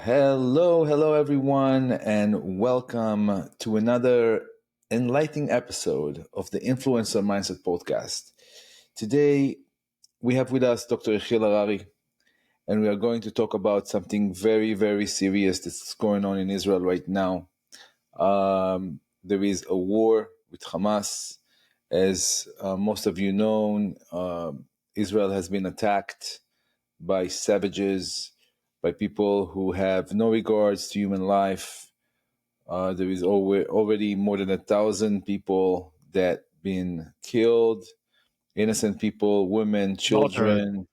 Hello everyone, and welcome to another enlightening episode of the Influencer Mindset Podcast. Today, we have with us Dr. Yehiel Harari, and we are going to talk about something very, very serious that's going on in Israel right now. There is a war with Hamas. As most of you know, Israel has been attacked by savages, by people who have no regards to human life. There is already more than 1,000 people that been killed, innocent people, women, Slaughtered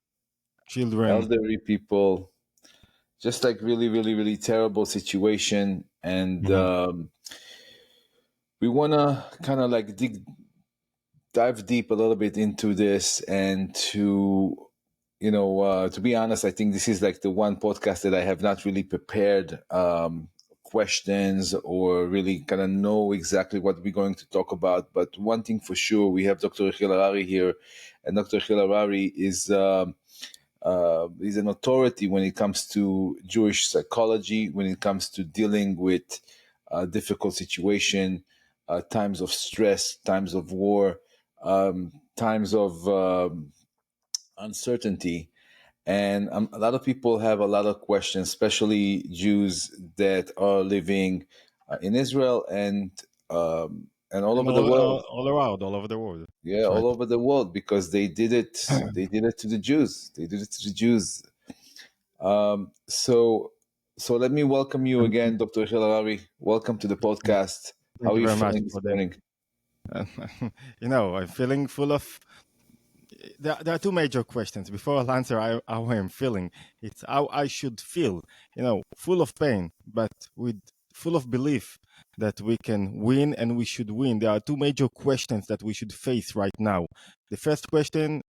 children. elderly people, just like really, really, really terrible situation. And we want to kind of like dive deep a little bit into this, and to be honest, I think this is like the one podcast that I have not really prepared questions or really kind of know exactly what we're going to talk about. But one thing for sure, we have Dr. Yehiel Harari here, and Dr. Yehiel Harari is an authority when it comes to Jewish psychology, when it comes to dealing with difficult situation, times of stress, times of war, times of uncertainty. And a lot of people have a lot of questions, especially Jews that are living in Israel and all And over the world. all over the world. Yeah, That's all right. over the world, because they did it. They did it to the Jews. They did it to the Jews. So let me welcome you again, Dr. Yehiel Harari. Welcome to the podcast. How Thank are you you very much feeling this for morning? that. I'm feeling full of. There are two major questions. Before I'll answer how I am feeling, it's how I should feel. Full of pain, but with full of belief that we can win and we should win. There are two major questions that we should face right now. The first question,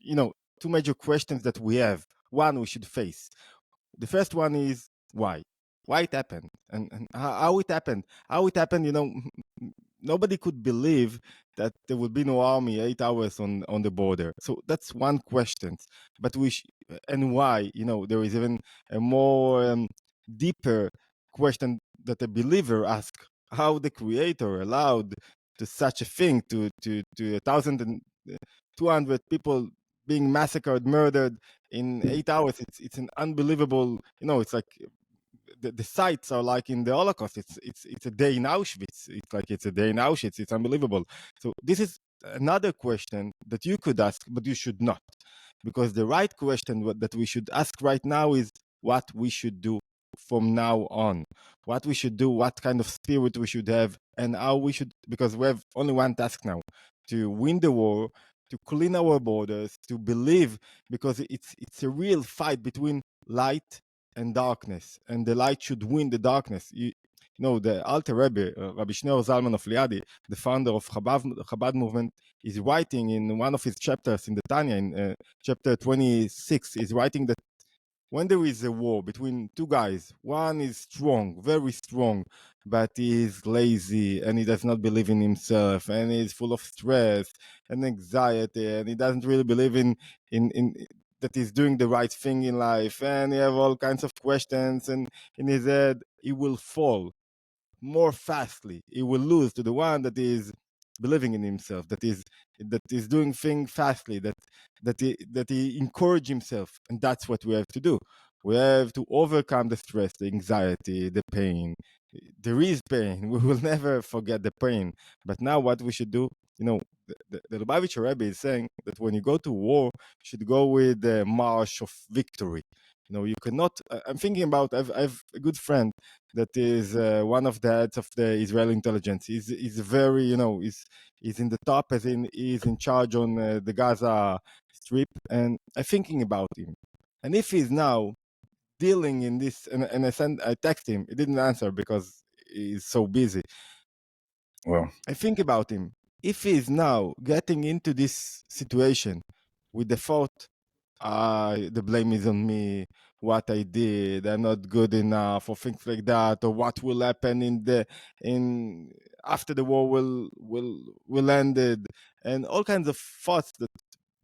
two major questions that we have. One we should face. The first one is why it happened, and how it happened. Nobody could believe that there would be no army 8 hours on the border. So that's one question. But and why, there is even a more deeper question that a believer asks: how the creator allowed to such a thing, to 1,200 people being massacred, murdered in 8 hours. It's an unbelievable. It's like the sites are like in the Holocaust. It's a day in Auschwitz. It's a day in Auschwitz. It's unbelievable. So this is another question that you could ask, but you should not, because the right question that we should ask right now is what we should do from now on. What we should do, what kind of spirit we should have, and how we should, because we have only one task now: to win the war, to clean our borders, to believe, because it's a real fight between light and darkness, and the light should win the darkness. The Alter Rebbe, Rabbi Shneur Zalman of Liadi, the founder of Chabad movement, is writing in one of his chapters in the Tanya, in chapter 26, is writing that when there is a war between two guys, one is strong, very strong, but he is lazy and he does not believe in himself, and he is full of stress and anxiety, and he doesn't really believe in that he's doing the right thing in life, and he have all kinds of questions, and in his head he will fall more fastly. He will lose to the one that is believing in himself, that is doing things fastly, that he encourage himself. And that's what we have to do. We have to overcome the stress, the anxiety, the pain. There is pain. We will never forget the pain. But now what we should do, the Lubavitcher Rebbe is saying that when you go to war, you should go with the march of victory. You cannot. I'm thinking about. I've a good friend that is one of the heads of the Israeli intelligence. He's very, he's in the top, as in he's in charge on the Gaza Strip, and I'm thinking about him. And if he's now dealing in this, and I text him, he didn't answer because he's so busy. Well, I think about him. If he's now getting into this situation with the thought, the blame is on me, what I did, I'm not good enough, or things like that, or what will happen in after the war will ended, and all kinds of thoughts that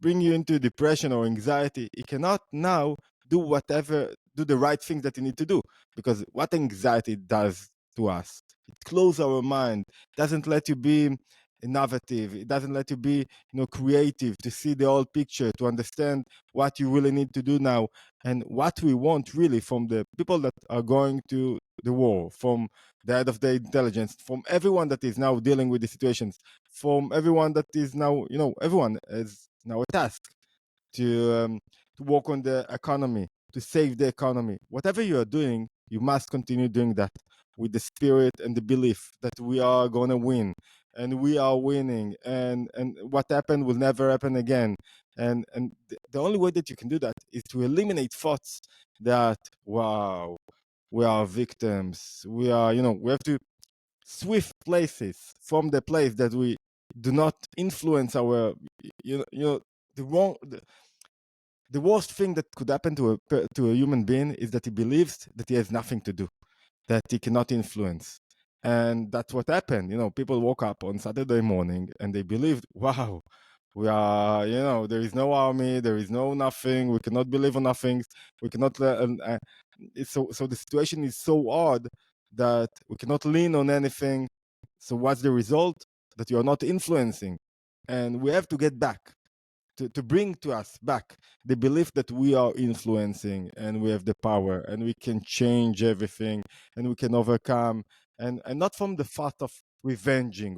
bring you into depression or anxiety. He cannot now do whatever do the right things that you need to do. Because what anxiety does to us, it closes our mind, doesn't let you be innovative, it doesn't let you be creative, to see the whole picture, to understand what you really need to do now, and what we want really from the people that are going to the war, from the head of the intelligence, from everyone that is now dealing with the situations, from everyone that is now, everyone has now a task to work on the economy, to save the economy. Whatever you are doing, you must continue doing that with the spirit and the belief that we are going to win, and we are winning, and what happened will never happen again. And the only way that you can do that is to eliminate thoughts that, wow, we are victims. We are, we have to swift places from the place that we do not influence our, the wrong, the worst thing that could happen to a human being is that he believes that he has nothing to do, that he cannot influence. And that's what happened. People woke up on Saturday morning and they believed, wow, we are, there is no army, there is no nothing, we cannot believe on nothing, we cannot, so the situation is so odd that we cannot lean on anything. So what's the result? That you are not influencing. And we have to get back to bring to us back the belief that we are influencing and we have the power and we can change everything and we can overcome, and not from the thought of revenging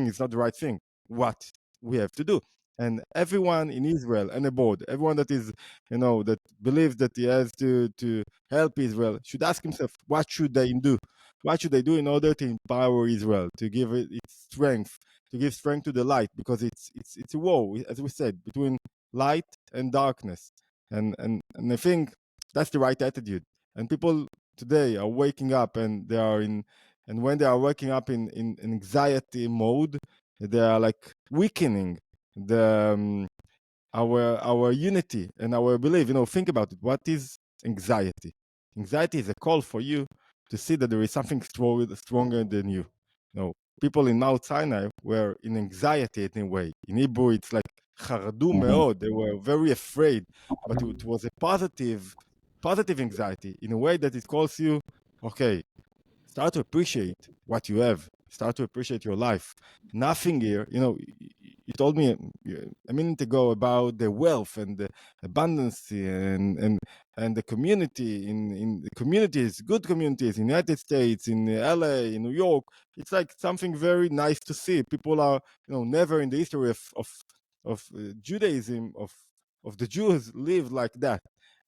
is not the right thing. What we have to do, and everyone in Israel and abroad, everyone that is, that believes that he has to help Israel, should ask himself, what should they do? What should they do in order to empower Israel, to give it its strength, to give strength to the light? Because it's a war, as we said, between light and darkness, and I think that's the right attitude. And people today are waking up, and they are in, and when they are waking up in anxiety mode, they are like weakening the our unity and our belief. Think about it. What is anxiety? Anxiety is a call for you to see that there is something stronger than you. People in Mount Sinai were in anxiety in a way. In Hebrew, it's like חרדו מאוד. They were very afraid, but it was a positive anxiety in a way that it calls you, okay, start to appreciate what you have. Start to appreciate your life. Nothing here, you told me a minute ago about the wealth and the abundance and the community in the communities, good communities in the United States, in LA, in New York. It's like something very nice to see. People are, never in the history of Judaism, of the Jews lived like that.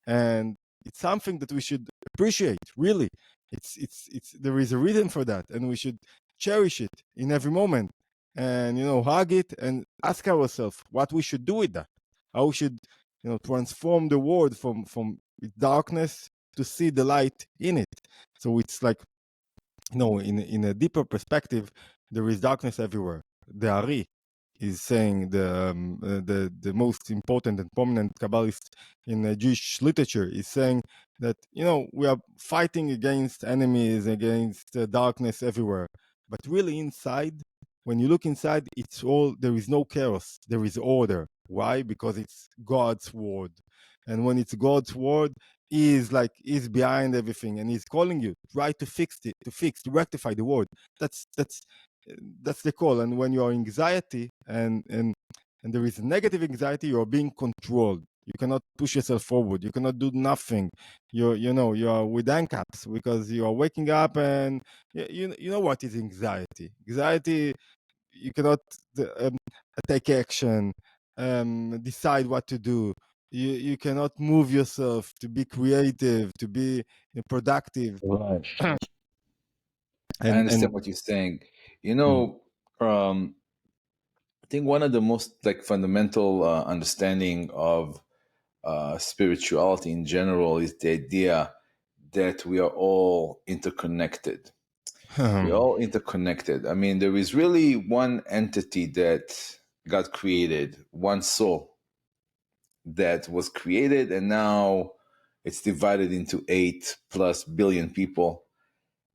And it's something that we should appreciate, really. It's there is a reason for that, and we should cherish it in every moment, and hug it and ask ourselves what we should do with that, how we should transform the world from darkness to see the light in it. So it's like, in a deeper perspective, there is darkness everywhere. The Harari is saying, the most important and prominent Kabbalist in Jewish literature, is saying that we are fighting against enemies, against darkness everywhere, but really inside, when you look inside, it's all, there is no chaos, there is order. Why? Because it's God's word, and when it's God's word, he's behind everything, and he's calling you, try to fix it, to rectify the world. That's the call. And when you are anxiety and there is negative anxiety, you are being controlled. You cannot push yourself forward. You cannot do nothing. You are with handcuffs because you are waking up, and you know what is anxiety. Anxiety, you cannot take action, decide what to do. You cannot move yourself to be creative, to be productive. Right. I and understand what you're saying. mm, I think one of the most fundamental understanding of spirituality in general is the idea that we are all interconnected. We're all interconnected. I mean, there is really one entity that God created, one soul that was created, and now it's divided into 8+ billion people.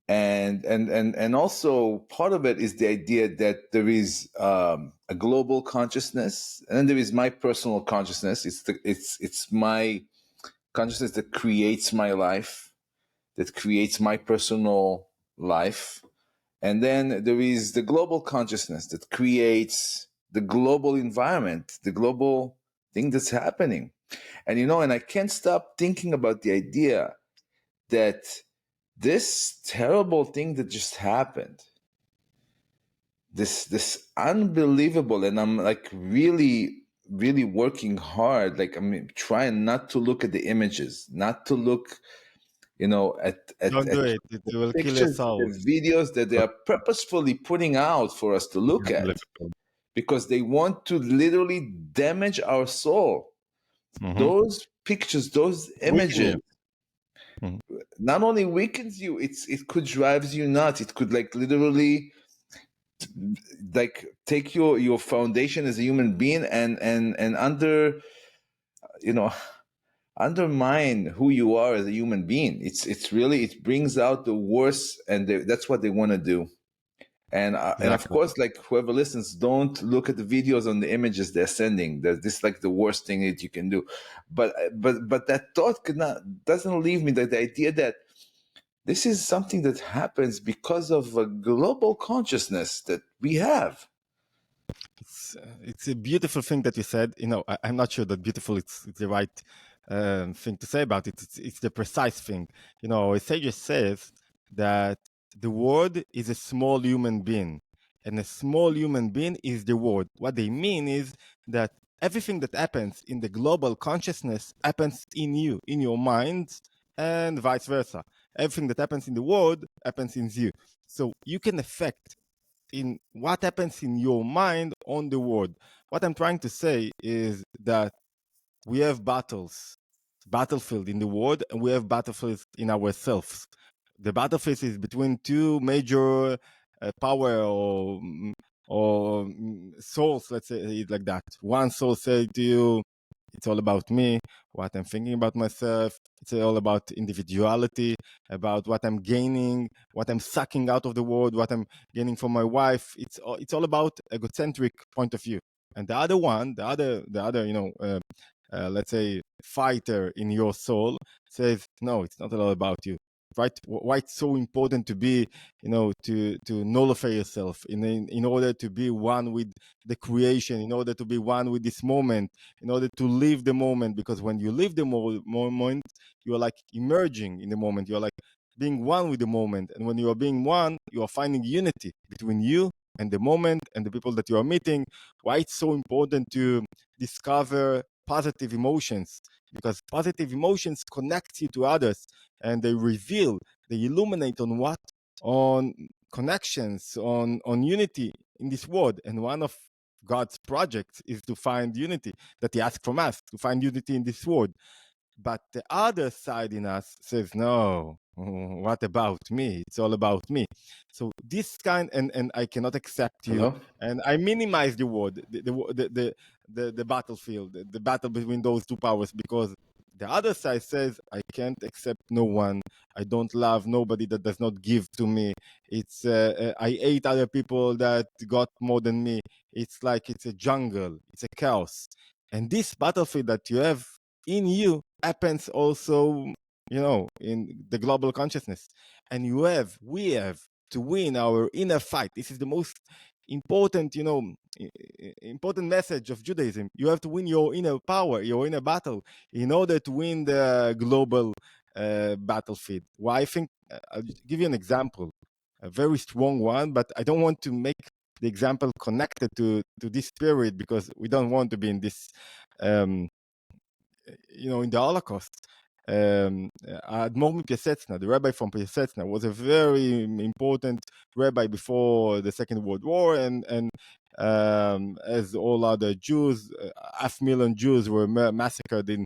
And also part of it is the idea that there is a global consciousness, and then there is my personal consciousness. It's my consciousness that creates my life, that creates my personal life. And then there is the global consciousness that creates the global environment, the global thing that's happening. And and I can't stop thinking about the idea that this terrible thing that just happened, this unbelievable, and I'm like really working hard, like I'm trying not to look at the images, not to look at Don't do it. It will kill your pictures, soul. the videos that they are purposefully putting out for us to look at, because they want to literally damage our soul. Those pictures, those images, not only weakens you, it could drives you nuts. It could like literally like take your foundation as a human being and undermine who you are as a human being. It's really, it brings out the worst, and that's what they want to do. And of course, like whoever listens, don't look at the videos on the images they're sending. This is like the worst thing that you can do. But that thought doesn't leave me, the idea that this is something that happens because of a global consciousness that we have. It's a beautiful thing that you said. I'm not sure that beautiful it's the right thing to say about it. It's the precise thing. A sage says that the world is a small human being, and a small human being is the world. What they mean is that everything that happens in the global consciousness happens in you, in your mind, and vice versa. Everything that happens in the world happens in you. So you can affect in what happens in your mind on the world. What I'm trying to say is that we have battlefield in the world, and we have battlefields in ourselves. The battlefield is between two major power or souls, let's say it like that. One soul say to you, it's all about me, what I'm thinking about myself. It's all about individuality, about what I'm gaining, what I'm sucking out of the world, what I'm gaining from my wife. It's all about egocentric point of view. And the other one, the other, let's say, fighter in your soul says, no, it's not all about you. Right? Why it's so important to be, to nullify yourself in order to be one with the creation, in order to be one with this moment, in order to live the moment. Because when you live the moment, you are like emerging in the moment. You are like being one with the moment. And when you are being one, you are finding unity between you and the moment and the people that you are meeting. Why it's so important to discover positive emotions, because positive emotions connect you to others, and they reveal, they illuminate on connections, on unity in this world. And one of God's projects is to find unity, that he asks from us, to find unity in this world. But the other side in us says, no, what about me? It's all about me. So this kind, and I cannot accept you. Hello? And I minimize the word, the battlefield, the battle between those two powers, because the other side says, I can't accept no one. I don't love nobody that does not give to me. It's I hate other people that got more than me. It's like it's a jungle. It's a chaos. And this battlefield that you have in you happens also, in the global consciousness. And we have to win our inner fight. This is the most important, important message of Judaism. You have to win your inner power, your inner battle, in order to win the global battlefield. Well, I think I'll give you an example, a very strong one, but I don't want to make the example connected to this period, because we don't want to be in this, in the Holocaust. Admor Piaseczna, the rabbi from Piaseczna, was a very important rabbi before the Second World War, and as all other Jews, 500,000 Jews were massacred in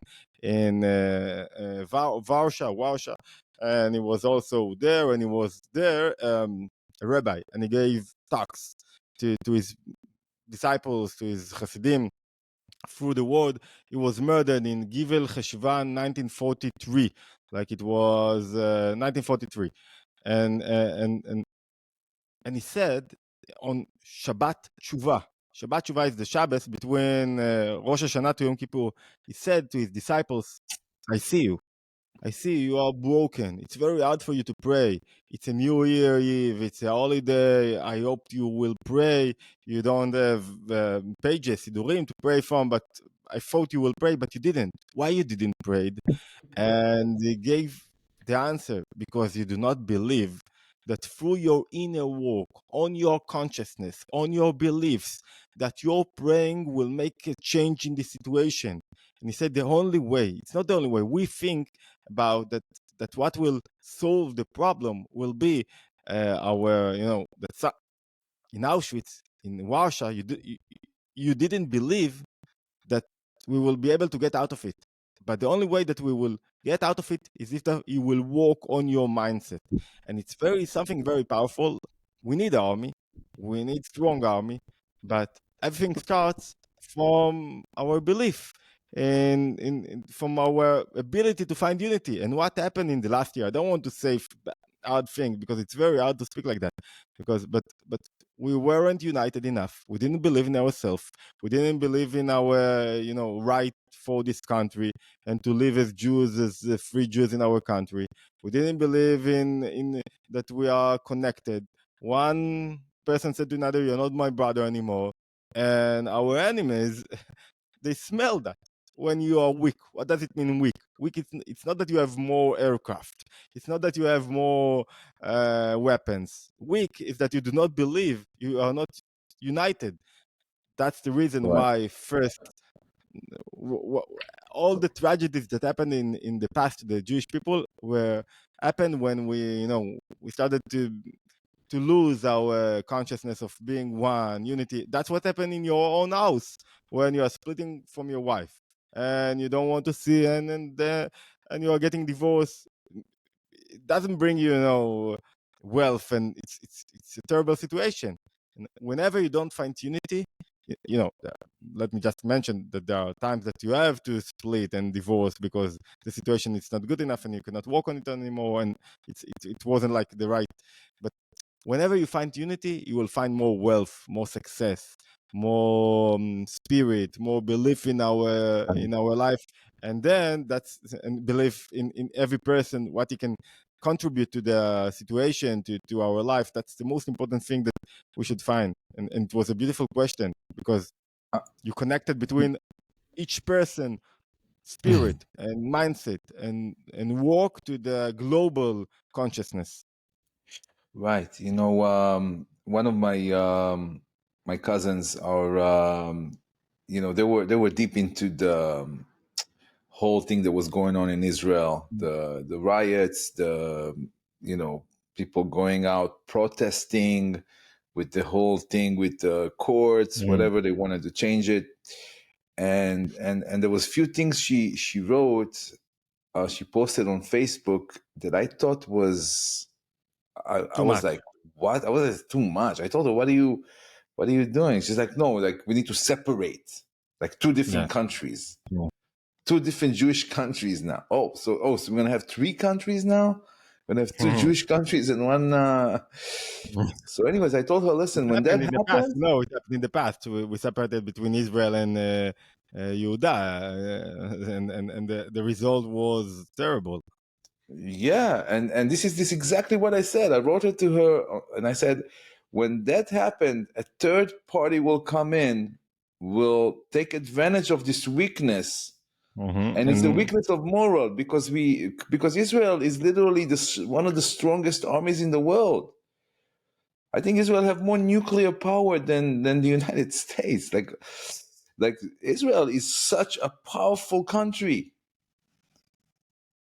Warsaw, and he was also there, and he was there a rabbi, and he gave talks to his disciples, to his Hasidim, through the world. He was murdered in Gimel Cheshvan 1943, like it was 1943, and he said on Shabbat Tshuva. Shabbat Tshuva is the Shabbos between Rosh Hashanah to Yom Kippur. He said to his disciples, I see you. I see you are broken. It's very hard for you to pray. It's a New Year Eve. It's a holiday. I hope you will pray. You don't have pages, sidurim to pray from, but I thought you will pray, but you didn't. Why you didn't pray? And they gave the answer because you do not believe that through your inner work, on your consciousness, on your beliefs, that your praying will make a change in the situation. And he said the only way, it's not the only way, we think about that what will solve the problem will be our, in Auschwitz, in Warsaw, you didn't believe that we will be able to get out of it. But the only way that we will get out of it is if you will work on your mindset. And it's something very powerful. We need army. We need strong army. But everything starts from our belief and from our ability to find unity. And what happened in the last year, I don't want to say hard thing because it's very hard to speak like that. But we weren't united enough. We didn't believe in ourselves. We didn't believe in our, right for this country and to live as Jews, as free Jews in our country. We didn't believe in that we are connected. One person said to another, "You're not my brother anymore," and our enemies, they smell that. When you are weak, what does it mean weak? Weak, it's not that you have more aircraft. It's not that you have more weapons. Weak is that you do not believe, you are not united. That's the reason Right. why first all the tragedies that happened in the past to the Jewish people were happened when we started to lose our consciousness of being one, unity. That's what happened in your own house when you are splitting from your wife and you don't want to see and you are getting divorced. It doesn't bring wealth, and it's a terrible situation. And whenever you don't find unity, let me just mention that there are times that you have to split and divorce because the situation is not good enough and you cannot work on it anymore, and it wasn't like the right. But whenever you find unity, you will find more wealth, more success, more spirit, more belief in our life, and then and belief in every person, what he can contribute to the situation, to our life. That's the most important thing that we should find. And it was a beautiful question because Uh, you connected between each person spirit and mindset and walk to the global consciousness. Right. One of my cousins are, they were deep into the whole thing that was going on in Israel, the riots, people going out protesting with the whole thing with the courts, whatever they wanted to change it. And there was few things she wrote, she posted on Facebook that I thought was, I Too was much. like, what? I was like, too much. I told her, what are you doing? She's like, no, like we need to separate like two Yeah. different countries, two different Jewish countries now. So we're gonna have three countries now. We're gonna have two Jewish countries and one. So, anyways, I told her, listen, It when that happened in the past. happens, No, it happened in the past. We separated between Israel and Yehuda, and the result was terrible. yeah, and this exactly what I said. I wrote it to her, and I said, when that happened, a third party will come in, will take advantage of this weakness, and it's the And weakness of moral because Israel is literally one of the strongest armies in the world. I think Israel have more nuclear power than the United States. Like Israel is such a powerful country.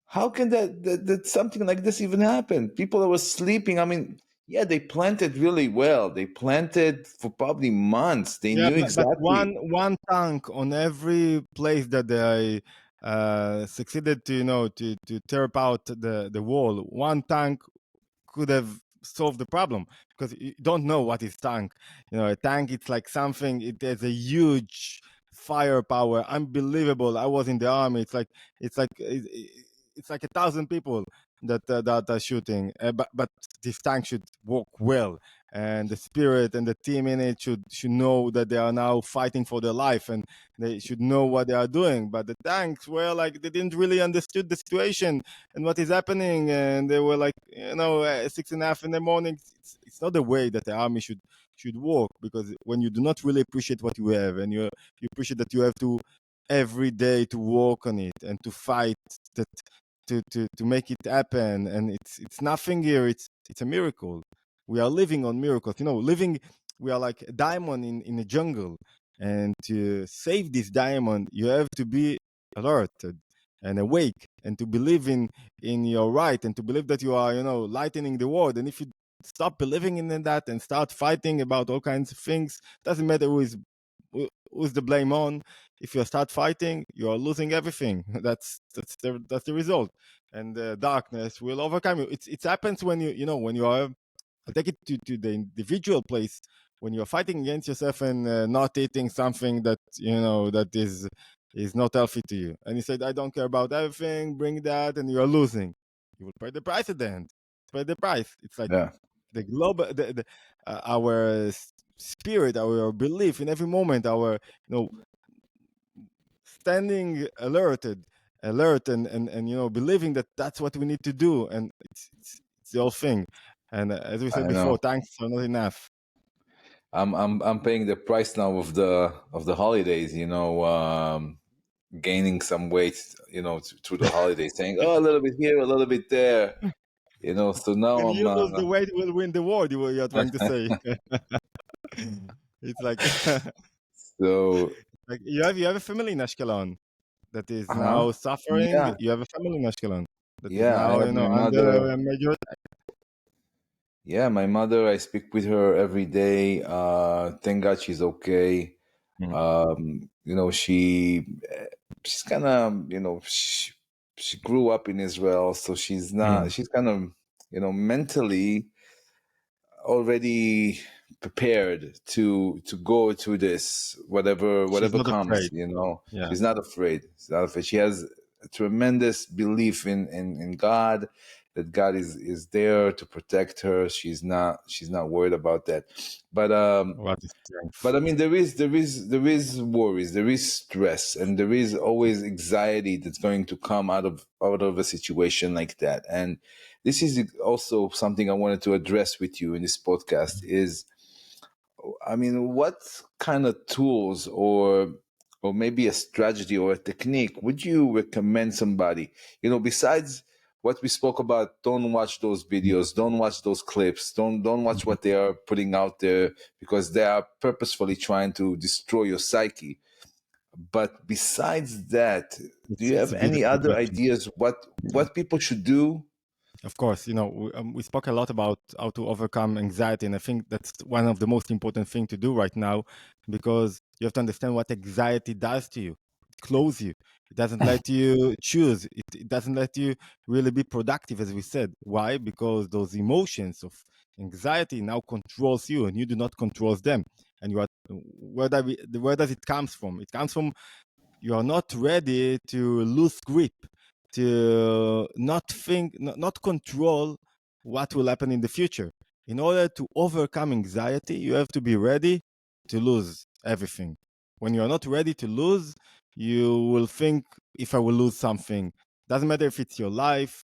How can that something like this even happen? People that were sleeping. I mean, yeah, they planted really well. They planted for probably months. They yeah, knew but exactly. one tank on every place that they succeeded to to tear apart the wall. One tank could have solved the problem because you don't know what is tank. A tank, it's like something. It has a huge firepower, unbelievable. I was in the army. It's like it's like 1,000 people that are shooting, but this tank should work well, and the spirit and the team in it should know that they are now fighting for their life, and they should know what they are doing. But the tanks were like, they didn't really understood the situation and what is happening, and they were like, 6:30 in the morning. It's not the way that the army should work, because when you do not really appreciate what you have, and you appreciate that you have to every day to work on it and to fight that to make it happen, and it's nothing here. It's a miracle. We are living on miracles. We are like a diamond in a jungle, and to save this diamond, you have to be alert and awake, and to believe in your right, and to believe that you are lightening the world. And if you stop believing in that and start fighting about all kinds of things, doesn't matter who's the blame on. If you start fighting, you are losing everything. That's the result, and the darkness will overcome you. It happens when when you are. I'll take it to the individual place, when you're fighting against yourself and not eating something that that is not healthy to you, and you said, I don't care about everything, bring that, and you're losing. You will pay the price at the end. Pay the price. It's like Yeah, the global our spirit, our belief in every moment, our standing alert, and believing that that's what we need to do, and it's the whole thing. And as we said I before, know. thanks are not enough. I'm paying the price now of the holidays. Gaining some weight. Through the holidays, saying, "Oh, a little bit here, a little bit there." So now When I'm. you lose the weight, will win the war. You're trying to say. It's like So, like you have a family in Ashkelon that is huh? now suffering. Yeah, You have a family in Ashkelon that is yeah. I now have my under mother. a major. Yeah, my mother. I speak with her every day. Thank God she's okay. Mhm. She's kind of, she grew up in Israel, so she's not. Mhm. She's kind of, mentally already prepared to go through this, She's whatever not comes. afraid. Yeah. She's not afraid. She's not afraid. She has a tremendous belief in God, that God is there to protect her. She's not worried about that. But What is strength? but I mean, there is worries, there is stress, and there is always anxiety that's going to come out of a situation like that. And this is also something I wanted to address with you in this podcast. Is, I mean, what kind of tools or maybe a strategy or a technique would you recommend somebody? Besides what we spoke about, don't watch those videos, don't watch those clips, don't watch what they are putting out there, because they are purposefully trying to destroy your psyche. But besides that, do you It's have a any beautiful other question. ideas what people should do? Of course, we spoke a lot about how to overcome anxiety, and I think that's one of the most important things to do right now, because you have to understand what anxiety does to you. It closes you. It doesn't let you choose. It doesn't let you really be productive, as we said. Why? Because those emotions of anxiety now controls you, and you do not control them. And you are where does it comes from? It comes from you are not ready to lose grip, to not think, not control what will happen in the future. In order to overcome anxiety, you have to be ready to lose everything. When you are not ready to lose, you will think, if I will lose something, doesn't matter if it's your life.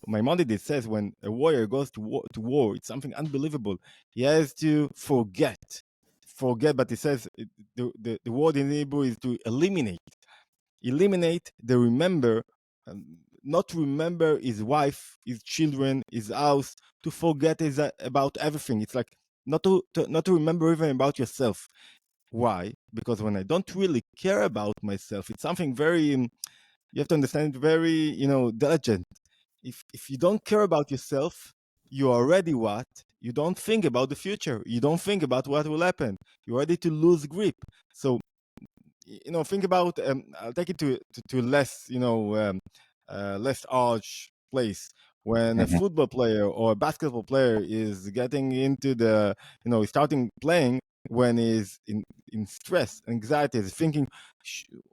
Maimonides says when a warrior goes to war, it's something unbelievable. He has to forget, but he says the word in Hebrew is to eliminate the remember, not remember his wife, his children, his house, to forget about everything. It's like not to remember even about yourself. Why? Because when I don't really care about myself, it's something very you have to understand, very diligent. If you don't care about yourself, you are already what? You don't think about the future. You don't think about what will happen. You're ready to lose grip. So think about, I'll take it to less less arch place. When a Mhm. football player or a basketball player is getting into the starting playing, when he's in stress, anxiety, is thinking,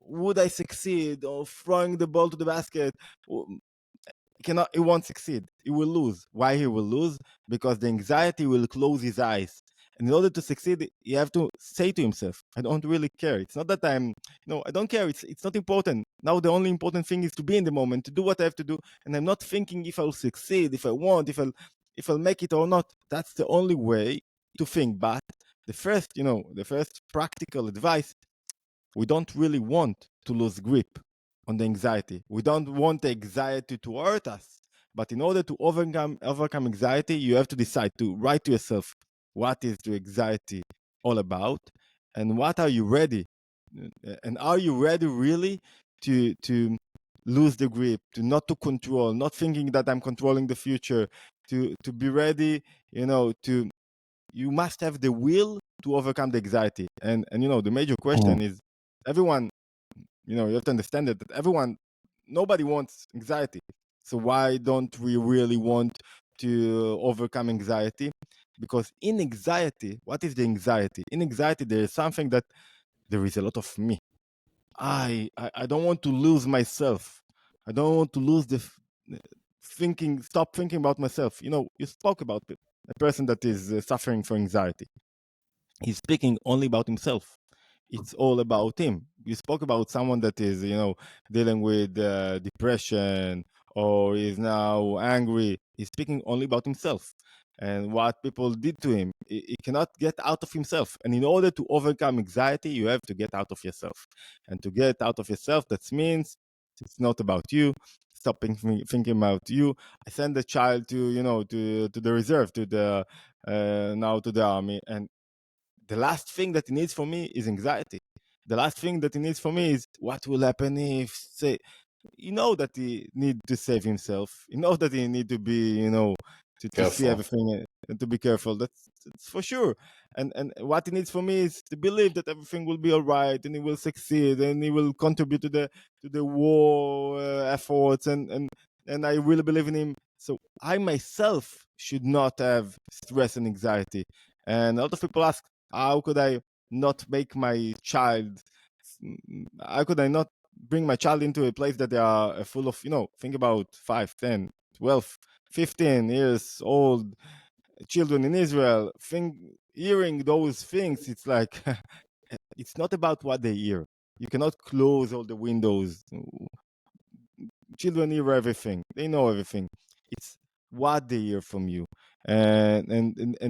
would I succeed, or throwing the ball to the basket, he won't succeed. He will lose. Why he will lose? Because the anxiety will close his eyes. And in order to succeed, you have to say to himself, I don't really care. It's not that I don't care. It's not important. Now the only important thing is to be in the moment, to do what I have to do. And I'm not thinking if I'll succeed, if I won't, if I'll make it or not. That's the only way to think. But the first practical advice, we don't really want to lose grip on the anxiety. We don't want the anxiety to hurt us. But in order to overcome anxiety, you have to decide to write to yourself, what is the anxiety all about, and what are you ready, and are you ready really to lose the grip, to not to control, not thinking that I'm controlling the future, to be ready, to you must have the will to overcome the anxiety. And the major question is, everyone, you have to understand that nobody wants anxiety. So why don't we really want to overcome anxiety? Because in anxiety, what is the anxiety? In anxiety, there is something that there is a lot of me. I don't want to lose myself. I don't want to lose stop thinking about myself. You spoke about a person that is suffering from anxiety. He's speaking only about himself. It's all about him. You spoke about someone that is, dealing with depression or is now angry. He's speaking only about himself and what people did to him. He cannot get out of himself. And in order to overcome anxiety, you have to get out of yourself. And to get out of yourself, that means it's not about you. Stop thinking about you. I send the child to the reserve, now to the army, and the last thing that he needs from me is anxiety. The last thing that he needs from me is what will happen if, say, that he need to save himself. That he need to be, to see everything and to be careful. That's for sure. And what he needs from me is to believe that everything will be all right and he will succeed and he will contribute to the war efforts and I really believe in him. So I myself should not have stress and anxiety. And a lot of people ask, how could I not make my child? How could I not bring my child into a place that they are full of, think about 5, 10, 12, 15 years old children in Israel. Hearing those things, it's like, it's not about what they hear. You cannot close all the windows. Children hear everything. They know everything. It's what they hear from you and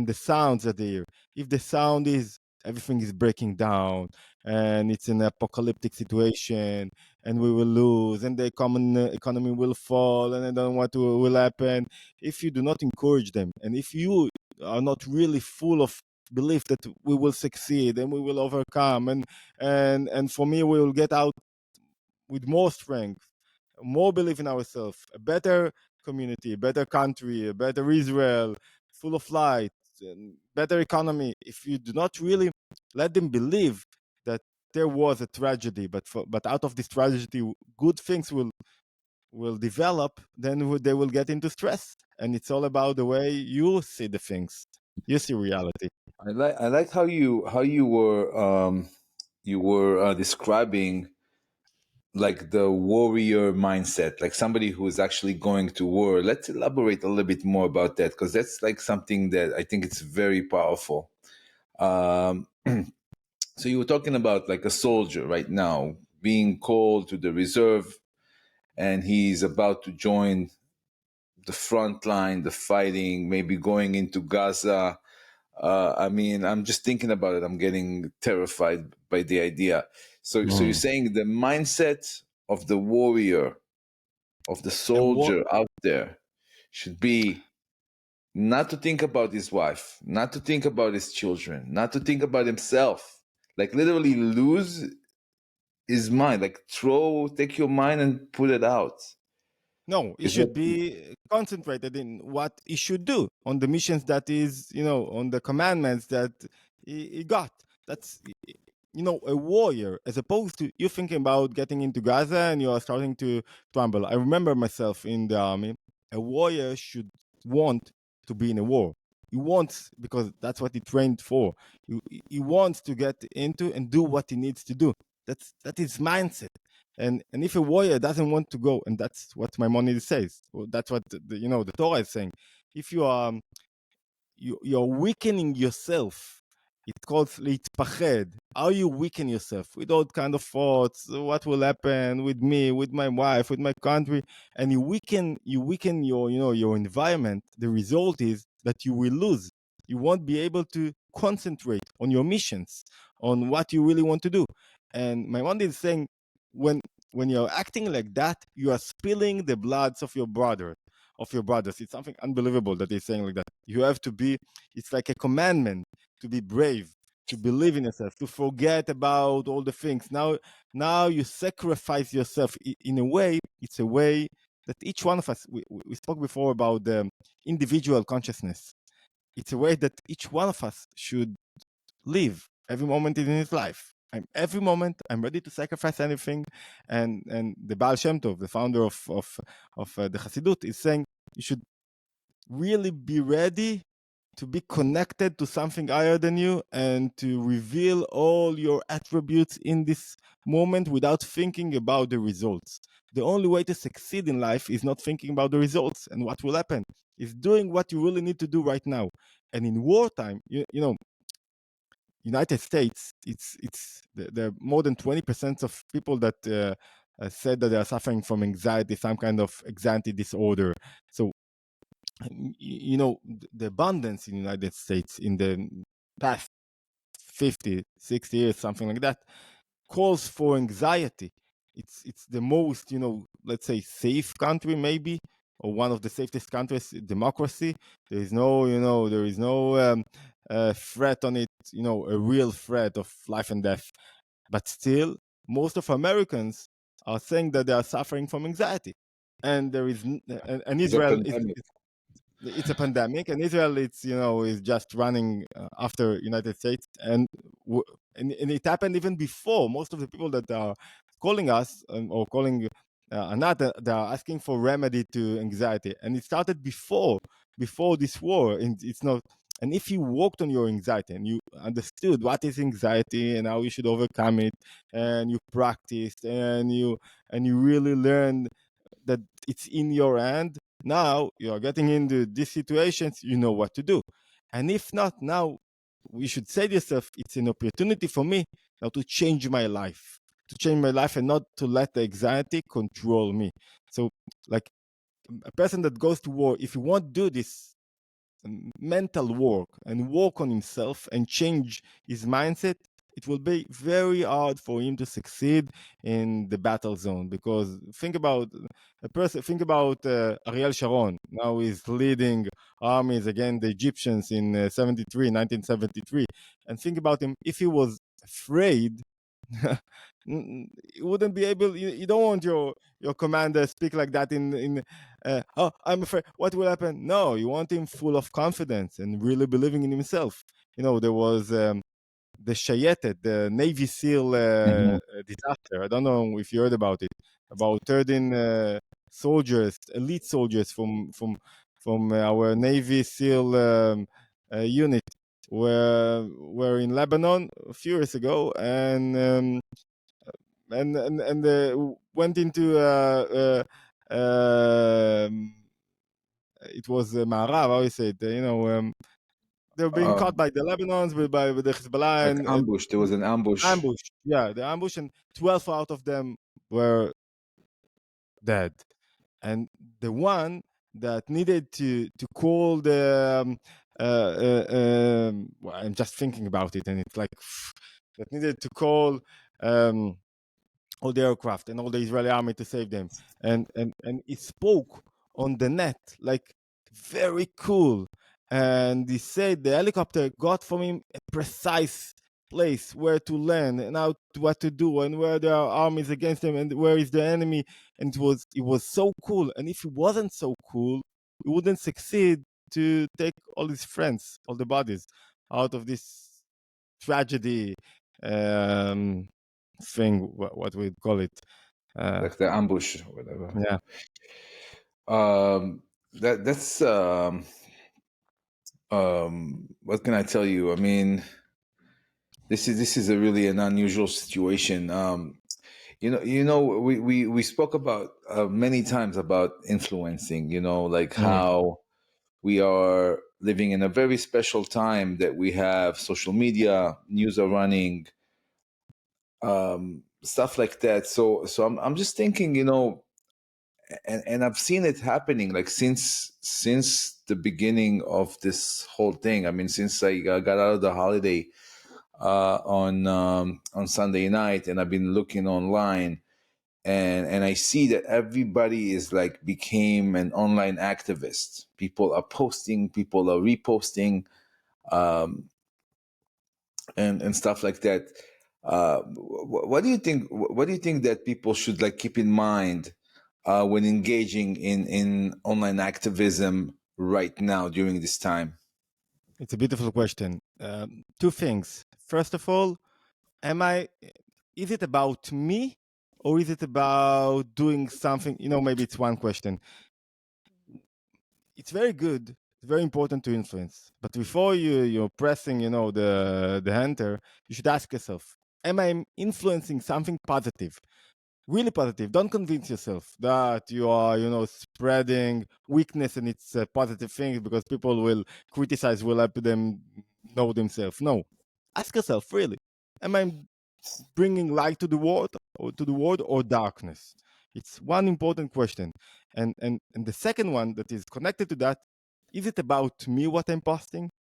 the sounds that they hear. If the sound is everything is breaking down and it's an apocalyptic situation and we will lose and the common economy will fall and I don't know what will happen. If you do not encourage them and if you are not really full of belief that we will succeed and we will overcome and for me we will get out with more strength, more belief in ourselves, a better community, a better country, a better Israel, full of light, and better economy. If you do not really let them believe that there was a tragedy, but out of this tragedy, good things will develop, then they will get into stress. And it's all about the way you see the things. You see reality. I like how you were describing like the warrior mindset, like somebody who is actually going to war. Let's elaborate a little bit more about that, because that's like something that I think it's very powerful. So you were talking about like a soldier right now being called to the reserve, and he's about to join the front line, the fighting, maybe going into Gaza. I mean, I'm just thinking about it. I'm getting terrified by the idea. So you're saying the mindset of the warrior, of the soldier out there, should be not to think about his wife, not to think about his children, not to think about himself. Like literally lose his mind. Like take your mind and put it out. No, he should be concentrated in what he should do on the missions that is, on the commandments that he got. That's, a warrior, as opposed to you thinking about getting into Gaza and you are starting to tremble. I remember myself in the army. A warrior should want to be in a war. He wants, because that's what he trained for. He wants to get into and do what he needs to do. That is mindset. And if a warrior doesn't want to go, and that's what Maimonides says, or that's what the Torah is saying, if you are you're weakening yourself. It's called להתפחד. How you weaken yourself with all kind of thoughts, what will happen with me, with my wife, with my country, and you weaken your your environment. The result is that you will lose. You won't be able to concentrate on your missions, on what you really want to do. And my one is saying, when you're acting like that, you are spilling the bloods of your brothers. It's something unbelievable that he's saying like that. You have to be, it's like a commandment to be brave, to believe in yourself, to forget about all the things. Now you sacrifice yourself in a way. It's a way that each one of us, we spoke before about the individual consciousness. It's a way that each one of us should live every moment in his life. Every moment I'm ready to sacrifice anything. And the Baal Shem Tov, the founder of the Chassidut, is saying you should really be ready to be connected to something higher than you and to reveal all your attributes in this moment without thinking about the results. The only way to succeed in life is not thinking about the results and what will happen. Is doing what you really need to do right now. And in wartime, you know, United States, there are more than 20% of people that said that they are suffering from anxiety, some kind of anxiety disorder. So, you know, the abundance in the United States in the past 50, 60 years, something like that, calls for anxiety. It's the most, you know, let's say safe country maybe, or one of the safest countries, democracy. There is no, you know, threat on it, you know, a real threat of life and death. But still, most of Americans are saying that they are suffering from anxiety. And there is, and Israel is, it's a pandemic, and Israel, it's, you know, is just running after United States, and it happened even before. Most of the people that are calling us or calling Anat, they are asking for remedy to anxiety, and it started before this war. And it's not. And if you worked on your anxiety and you understood what is anxiety and how you should overcome it, and you practiced and you really learned that it's in your hand, now you are getting into these situations, you know what to do. And if not, now you should say to yourself, it's an opportunity for me now to change my life, and not to let the anxiety control me. So, like a person that goes to war, if you want to do this mental work and work on himself and change his mindset, it will be very hard for him to succeed in the battle zone. Because think about Ariel Sharon. Now he's leading armies against the Egyptians in 1973. And think about him, if he was afraid, you wouldn't be able, you don't want your commander speak like that in oh, I'm afraid, what will happen? No, you want him full of confidence and really believing in himself. You know, there was the Shayetet, the Navy SEAL disaster. I don't know if you heard about it, about 13 soldiers, elite soldiers from our Navy SEAL unit were in Lebanon a few years ago, and went into it was Ma'arav, how you say it, you know, they were being caught by the Lebanons, by the Hezbollah, like and ambush. There was an ambush. the ambush, and 12 out of them were dead. And the one that needed to call the well, I'm just thinking about it, and it's like that needed to call all the aircraft and all the Israeli army to save them, and he spoke on the net like very cool, and he said the helicopter got from him a precise place where to land and how what to do and where there are armies against them and where is the enemy. And it was so cool. And if it wasn't so cool, he wouldn't succeed to take all his friends, all the bodies, out of this tragedy thing, what we call it, like the ambush or whatever. yeah. That's what can I tell you? I mean, this is a really an unusual situation. we spoke about many times about influencing. Like Mm. how we are living in a very special time that we have social media, news are running, stuff like that. So I'm just thinking, and I've seen it happening like since the beginning of this whole thing. I mean, since I got out of the holiday on Sunday night, and I've been looking online, and I see that everybody is like became an online activist. People are posting, people are reposting, um, and stuff like that. What do you think? What do you think that people should like keep in mind when engaging in online activism right now during this time? It's a beautiful question. Two things. First of all, is it about me or is it about doing something? Maybe it's one question. It's very good. It's very important to influence. But before you're pressing, the enter, you should ask yourself, am I influencing something positive? Really positive. Don't convince yourself that you are, spreading weakness and it's a positive thing because people will criticize, will help them know themselves. No. Ask yourself, really, am I bringing light to the world or darkness? It's one important question. And the second one that is connected to that, is it about me what I'm posting?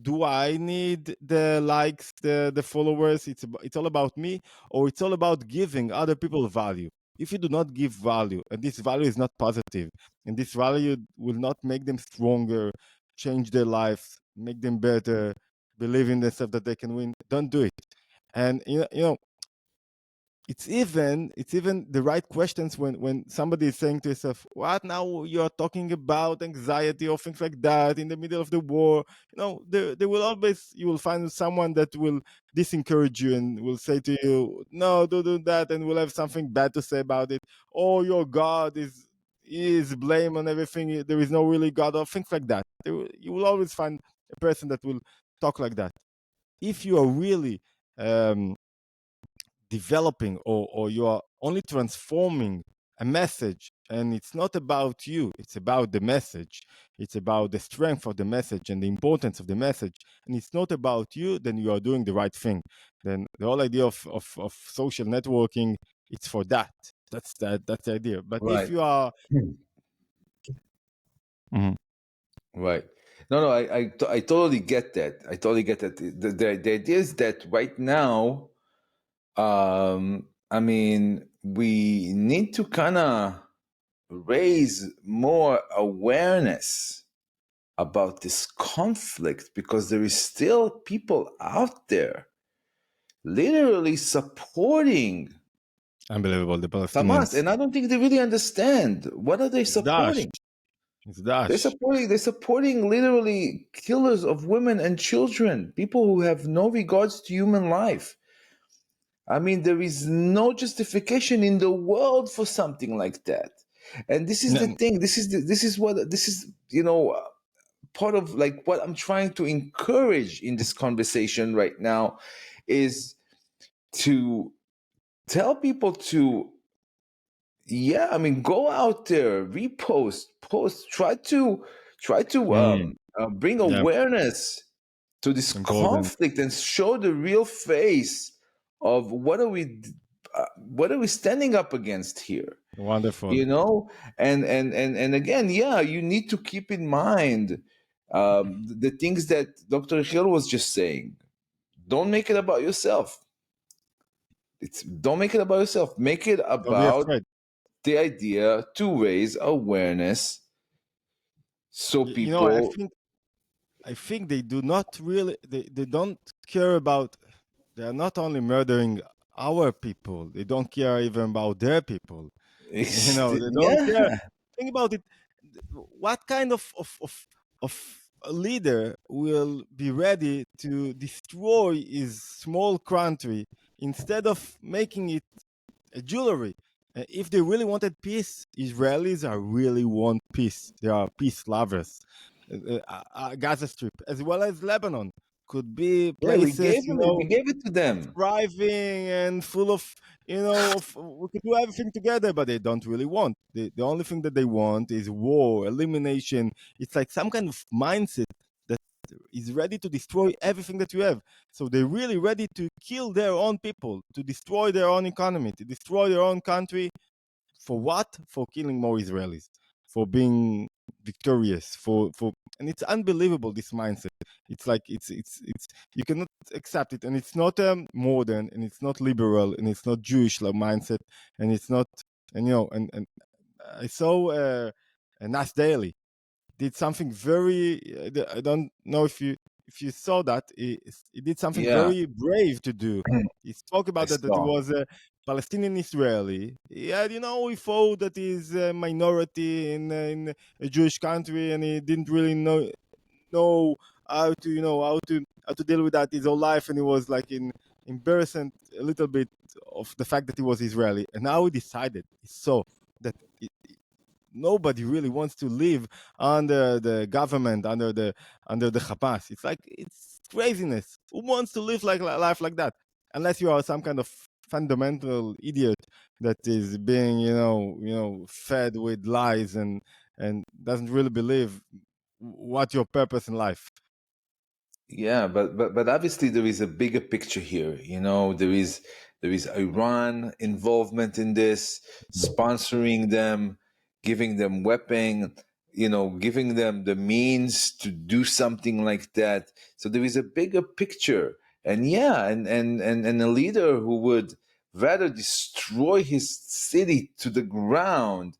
Do I need the likes, the followers? It's all about me, or it's all about giving other people value? If you do not give value, and this value is not positive, and this value will not make them stronger, change their lives, make them better, believe in themselves that they can win, don't do it. And it's even the right questions when somebody is saying to yourself, what, now you're talking about anxiety or things like that in the middle of the war. There will always, you will find someone that will disencourage you and will say to you, no, don't do that, and will have something bad to say about it. Or your God is blame on everything, there is no really God, or things like that. You will always find a person that will talk like that. If you are really developing, or you are only transforming a message, and it's not about you, it's about the message, it's about the strength of the message and the importance of the message, and it's not about you, then you are doing the right thing. Then the whole idea of social networking, it's for that. That's the idea. But if Right. you are Mhm. Right. No, I totally get that. I totally get that. The idea is that right now, I mean, we need to kind of raise more awareness about this conflict, because there is still people out there literally supporting Unbelievable, the Hamas, Palestinians. and I don't think they really understand what are they It's Daesh. supporting. It's They're Daesh. supporting literally killers of women and children, people who have no regards to human life. I mean, there is no justification in the world for something like that. And this is the No, thing. This is part of like what I'm trying to encourage in this conversation right now, is to tell people to, yeah, I mean, go out there, repost, post, try to mm, bring yeah, awareness to this important. conflict and show the real face of what are we standing up against here, Wonderful. you know. And again, yeah, you need to keep in mind the things that Dr. Yehiel was just saying. Don't make it about yourself. Don't make it about yourself. Make it Don't be about afraid. the idea to raise awareness, so You know, I people. think I think they do not really, they don't care about, they are not only murdering our people, they don't care even about their people. They don't care. Yeah, Think about it. What kind of a leader will be ready to destroy his small country instead of making it a jewelry? If they really wanted peace, Israelis are really want peace. They are peace lovers. Gaza Strip, as well as Lebanon. could be Yeah, we places, gave them it. We gave it to them. thriving and full of, we could do everything together, but they don't really want. The only thing that they want is war, elimination. It's like some kind of mindset that is ready to destroy everything that you have. So they're really ready to kill their own people, to destroy their own economy, to destroy their own country. For what? For killing more Israelis, for being victorious, and it's unbelievable, this mindset. It's like it's you cannot accept it, and it's not modern, and it's not liberal, and it's not Jewish mindset, and it's not, and I saw Nas Daily did something very, I don't know if you saw that. He did something Yeah, very brave to do. He spoke I about that he saw. was a Palestinian Israeli. He had, he thought that he's a minority in a Jewish country, and he didn't really know how to, how to deal with that his whole life, and he was like embarrassed a little bit of the fact that he was Israeli. And now he decided, he saw that nobody really wants to live under the government, under the Hamas. It's like, it's craziness. Who wants to live like life like that? Unless you are some kind of fundamental idiot that is being, fed with lies and doesn't really believe what your purpose in life. Yeah, but obviously there is a bigger picture here. There is Iran involvement in this, sponsoring them, giving them weapon, giving them the means to do something like that. So there is a bigger picture. And yeah, and a leader who would rather destroy his city to the ground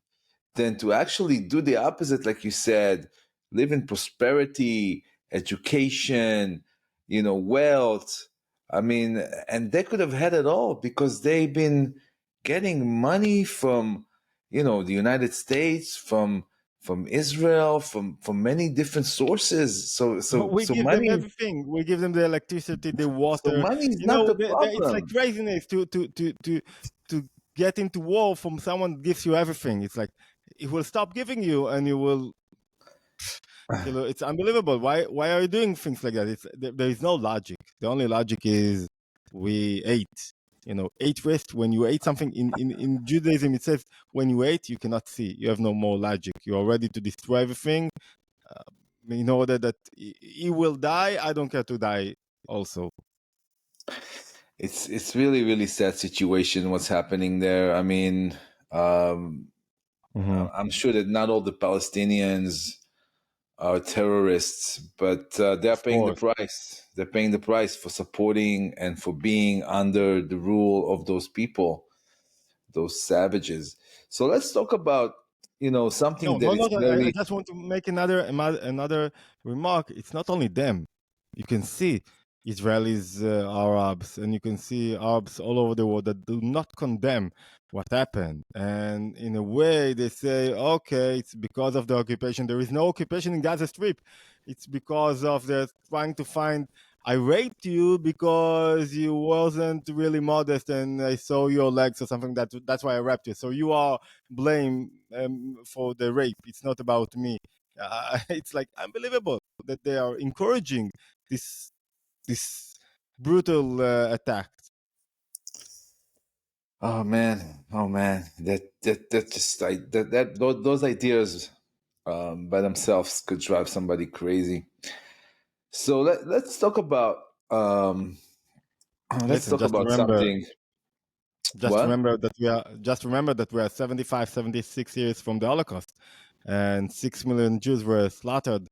than to actually do the opposite, like you said, live in prosperity, education, wealth. I mean, and they could have had it all because they've been getting money from, the United States, from Israel, from many different sources. So so We so give them money everything. We give them the electricity, the so water. money is not the It's like problem. craziness to get into war from someone that gives you everything. It's like, it will stop giving you, and you will. It's unbelievable. Why are you doing things like that? There is no logic. The only logic is we ate. Ate rest. When you ate something in Judaism, it says when you ate, you cannot see. You have no more logic. You are ready to destroy everything in order that he will die. I don't care to die also. It's really really sad situation what's happening there. I mean, um, I'm sure that not all the Palestinians are terrorists, but they're Of paying the course. price. They're paying the price for supporting and for being under the rule of those people, those savages. So let's talk about No, something that no, is no. I very. just want to make another remark. It's not only them. You can see Israelis, Arabs, and you can see Arabs all over the world that do not condemn what happened. And in a way, they say, okay, it's because of the occupation. There is no occupation in Gaza Strip. It's because of the trying to find. I raped you because you wasn't really modest, and I saw your legs or something. That's why I raped you. So you are blame for the rape. It's not about me. It's like unbelievable that they are encouraging this brutal attack. Oh man, that just those ideas by themselves could drive somebody crazy. So let's talk about um, let's Listen, talk about something. What? just remember that we are 75, 76 years from the Holocaust, and 6 million Jews were slaughtered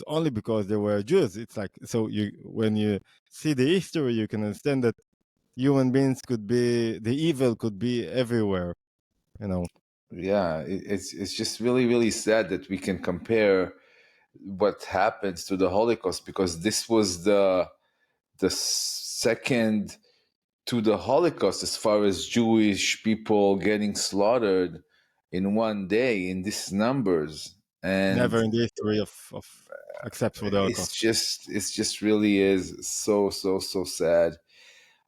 only because they were Jews. It's like, so when you see the history, you can understand that human beings the evil could be everywhere. You know. Yeah, it's just really really sad that we can compare what happens to the Holocaust because this was the second to the Holocaust as far as Jewish people getting slaughtered in one day in these numbers, and Never in the history of except for the it's Holocaust. just really is so sad.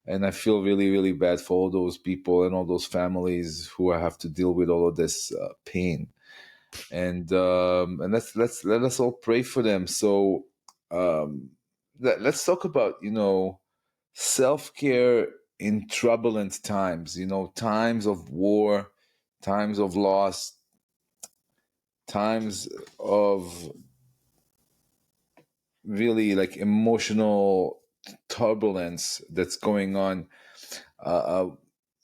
And I feel really really bad for all those people and all those families who have to deal with all of this pain. And let us all pray for them. So um, let's talk about, self-care in turbulent times, times of war, times of loss, times of really like emotional turbulence that's going on.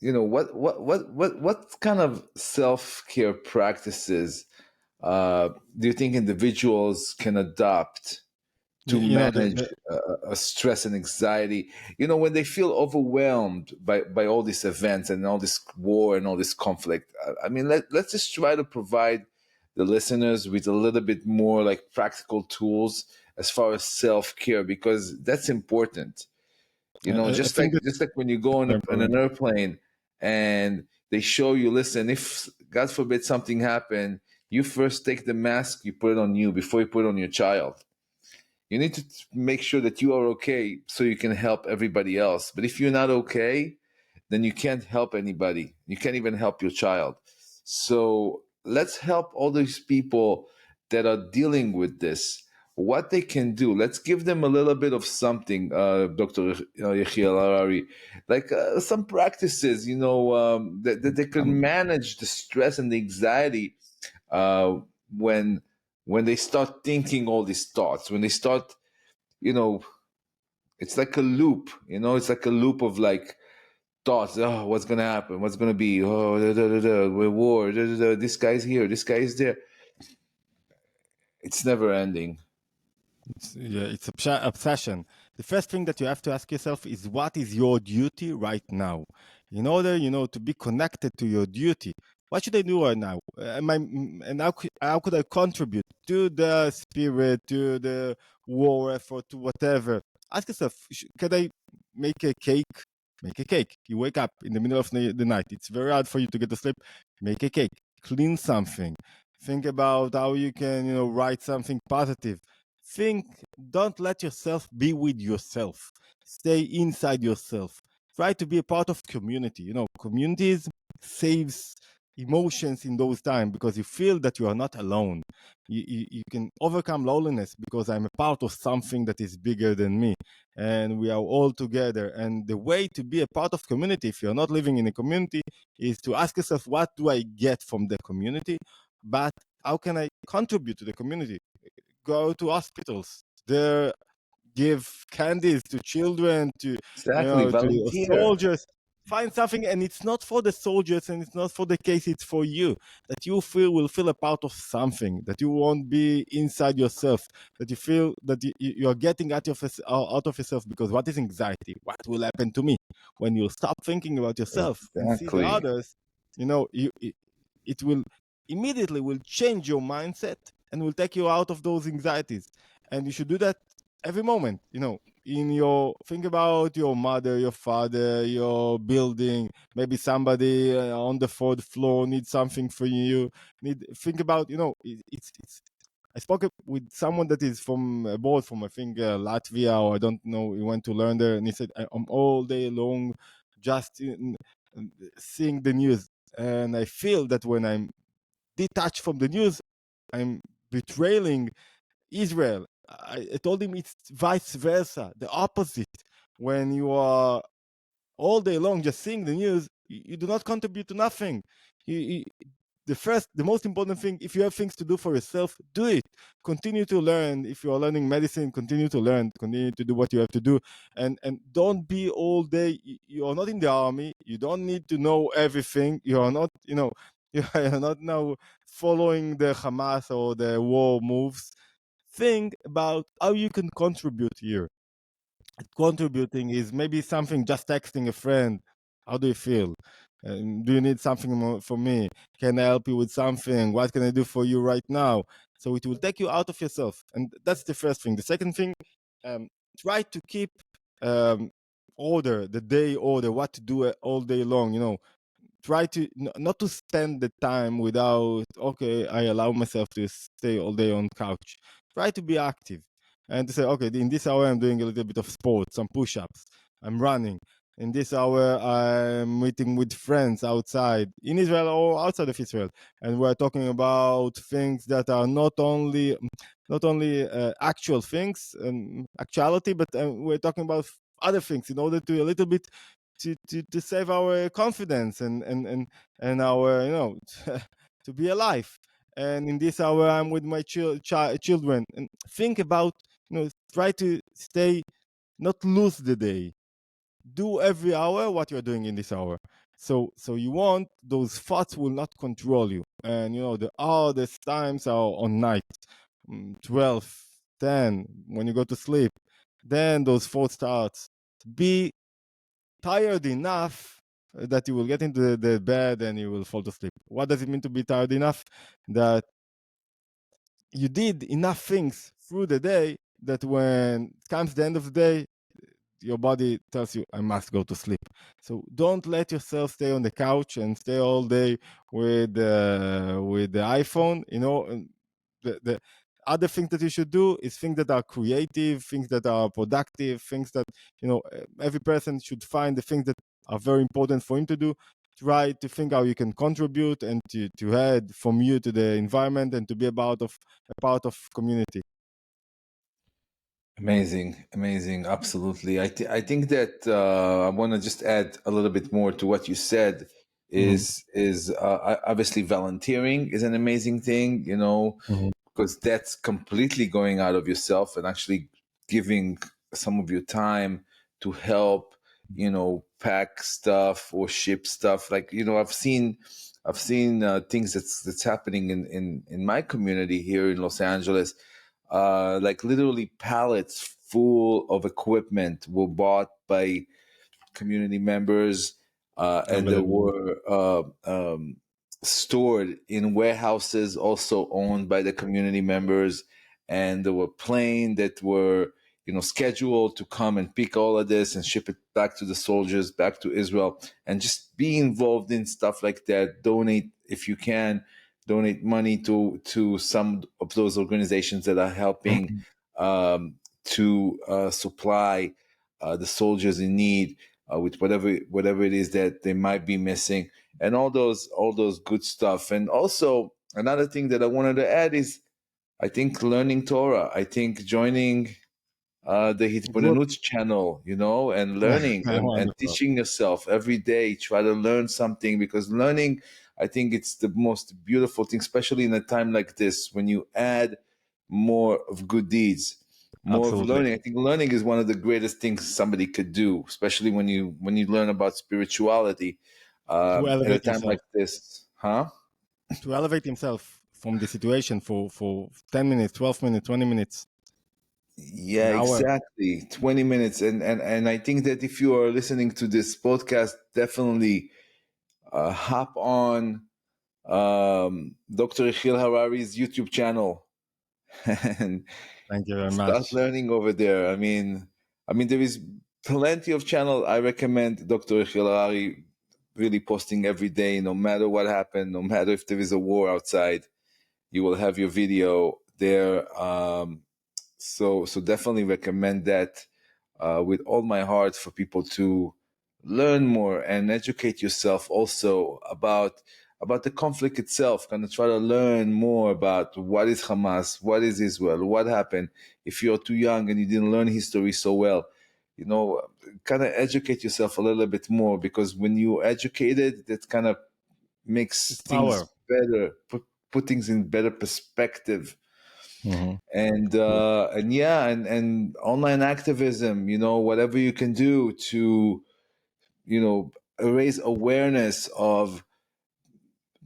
What kind of self-care practices do you think individuals can adopt to manage stress and anxiety, when they feel overwhelmed by all these events and all this war and all this conflict? I mean, let's just try to provide the listeners with a little bit more like practical tools as far as self-care, because that's important. I Just like think that when you go very on an important. airplane and they show you, listen, if God forbid something happened, you first take the mask, you put it on you before you put it on your child. You need to make sure that you are okay so you can help everybody else. But if you're not okay, then you can't help anybody. You can't even help your child. So let's help all these people that are dealing with this, what they can do. Let's give them a little bit of something, Dr. Yehiel Harari, like some practices, that they can manage the stress and the anxiety uh, when they start thinking all these thoughts, when they start, you know, it's like a loop, it's like a loop of like thoughts. Oh, what's gonna happen? What's gonna be? Oh, we're war. This guy's here. This guy is there. It's never ending. It's obsession. The first thing that you have to ask yourself is, what is your duty right now? In order, to be connected to your duty, what should I do right now? And how could I contribute to the spirit, to the war effort, to whatever? Ask yourself, can I make a cake? Make a cake. You wake up in the middle of the night. It's very hard for you to get to sleep. Make a cake. Clean something. Think about how you can, write something positive. Think, don't let yourself be with yourself. Stay inside yourself. Try to be a part of community. Communities saves emotions in those times because you feel that you are not alone. You can overcome loneliness because I'm a part of something that is bigger than me, and we are all together. And the way to be a part of community, if you're not living in a community, is to ask yourself, what do I get from the community? But how can I contribute to the community? Go to hospitals. There, give candies to children, to Exactly. to Volunteer. soldiers. Find something, and it's not for the soldiers, and it's not for the case. It's for you, that you will feel a part of something, that you won't be inside yourself, that you feel that you are getting out of yourself. Because what is anxiety? What will happen to me when you stop thinking about yourself and see the Exactly. others? It will immediately will change your mindset and will take you out of those anxieties. And you should do that every moment. Think about your mother, your father, your building. Maybe somebody on the fourth floor needs something for you. Think about, it's I spoke with someone that is from abroad, from I think Latvia, or I don't know. He went to learn there, and he said, I'm all day long just seeing the news, and I feel that when I'm detached from the news, I'm betraying Israel. I told him it's vice versa, the opposite. When you are all day long just seeing the news, you do not contribute to nothing. You, the most important thing, if you have things to do for yourself, do it. Continue to learn. If you are learning medicine, continue to learn. Continue to do what you have to do, and don't be all day. You are not in the army. You don't need to know everything. You are not, you are not now following the Hamas or the war moves. Think about how you can contribute here. Contributing is maybe something, just texting a friend. How do you feel? Do you need something from me? Can I help you with something? What can I do for you right now? So it will take you out of yourself. And that's the first thing. The second thing, um, try to keep um, order, the day order, what to do all day long. Try to not to spend the time without, okay, I allow myself to stay all day on couch. Try to be active and to say, okay, in this hour I'm doing a little bit of sport, some push-ups, I'm running. In this hour, I'm meeting with friends outside in Israel or outside of Israel, and we're talking about things that are not only actual things and actuality, but we're talking about other things in order to a little bit to save our confidence and our to be alive. And in this hour, I'm with my children and think about try to stay, not lose the day, do every hour what you're doing in this hour. So you want those thoughts will not control you. And the hardest times are on night, 12, 10, when you go to sleep. Then those thoughts starts. Be tired enough that you will get into the bed and you will fall to sleep. What does it mean to be tired enough? That you did enough things through the day that when comes the end of the day, your body tells you, I must go to sleep. So don't let yourself stay on the couch and stay all day with the iPhone. The other things that you should do is things that are creative, things that are productive, things that every person should find the things that are very important for him to do. Try to think how you can contribute and to add from you to the environment and to be a part of community. Amazing, absolutely. I think that I want to just add a little bit more to what you said. Is obviously volunteering is an amazing thing, because that's completely going out of yourself and actually giving some of your time to help, pack stuff or ship stuff. Like, I've seen things that's happening in my community here in Los Angeles. Like literally pallets full of equipment were bought by community members, and they Unbelievable. were stored in warehouses also owned by the community members. And there were planes that were scheduled to come and pick all of this and ship it back to the soldiers, back to Israel. And just be involved in stuff like that. Donate if you can. Donate money to some of those organizations that are helping to supply the soldiers in need with whatever it is that they might be missing, and all those good stuff. And also another thing that I wanted to add is, I think, learning Torah. I think joining the Group. Hitbonenut channel, and learning and Wonderful. teaching yourself every day. Try to learn something, because learning, I think it's the most beautiful thing, especially in a time like this when you add more of good deeds, more of Absolutely. learning. I think learning is one of the greatest things somebody could do, especially when you learn about spirituality To at a elevate time like himself. this, huh? To elevate himself from the situation for 10 minutes, 12 minutes, 20 minutes, Yeah, an hour. exactly. 20 minutes. And I think that if you are listening to this podcast, definitely hop on Dr. Yehiel Harari's YouTube channel and Thank you very start much. learning over there. I mean, there is plenty of channel. I recommend Dr. Yehiel Harari really posting every day, no matter what happened, no matter if there is a war outside, you will have your video there. So definitely recommend that with all my heart, for people to learn more and educate yourself also about the conflict itself. Kind of try to learn more about what is Hamas, what is Israel, what happened. If you're too young and you didn't learn history so well, kind of educate yourself a little bit more, because when you're educated, that kind of makes It's things power. better, put things in better perspective. Mhm. And yeah, and online activism, whatever you can do to raise awareness of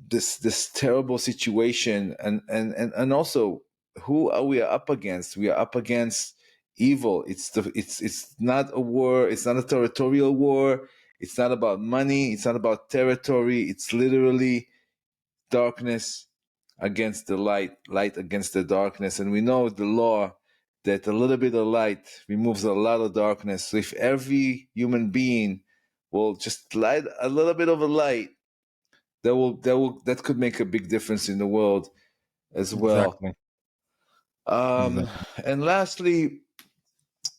this terrible situation. And also, who are we up against? We are up against evil. It's not a war, it's not a territorial war, it's not about money, it's not about territory. It's literally darkness against the light, light against the darkness. And we know the law that a little bit of light removes a lot of darkness. So if every human being will just light a little bit of a light, that could make a big difference in the world as well. Exactly. Um, Exactly. and lastly,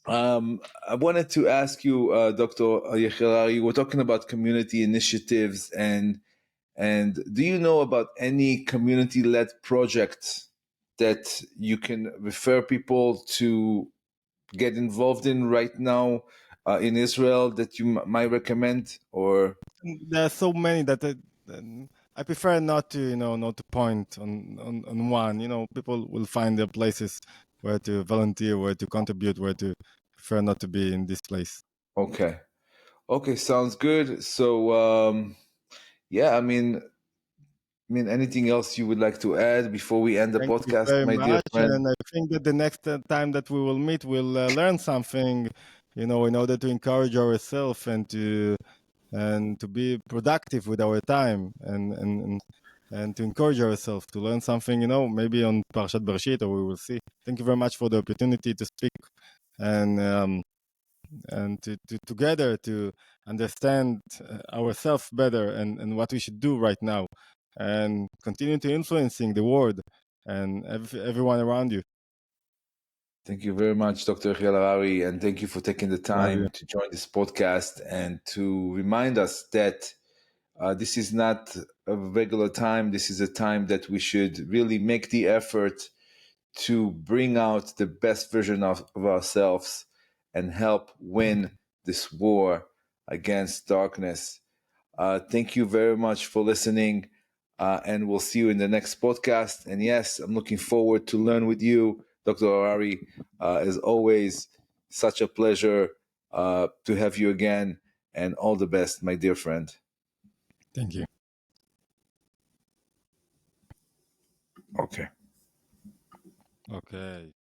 I wanted to ask you, Dr. Yehiel Harari, we're talking about community initiatives, and do you know about any community-led projects that you can refer people to get involved in right now in Israel that you might recommend? Or There are so many that I prefer not to, not to point on one. People will find their places where to volunteer, where to contribute, where to prefer not to be in this place. okay, sounds good. So yeah, I mean, anything else you would like to add before we end the Thank you podcast, very my dear much, friend? and I think that the next time that we will meet, we'll learn something, in order to encourage ourselves and to be productive with our time and to encourage ourselves to learn something, maybe on Parshat Bereshit, or we will see. Thank you very much for the opportunity to speak and to together to understand ourselves better and what we should do right now and continue to influencing the world and everyone around you. Thank you very much, Dr. Yehiel Harari, and thank you for taking the Love you. time to join this podcast and to remind us that this is not a regular time. This is a time that we should really make the effort to bring out the best version of ourselves and help win this war against darkness. Thank you very much for listening, and we'll see you in the next podcast. And yes, I'm looking forward to learn with you, Dr. Harari. As always, such a pleasure to have you again, and all the best, my dear friend. Thank you. Okay. Okay.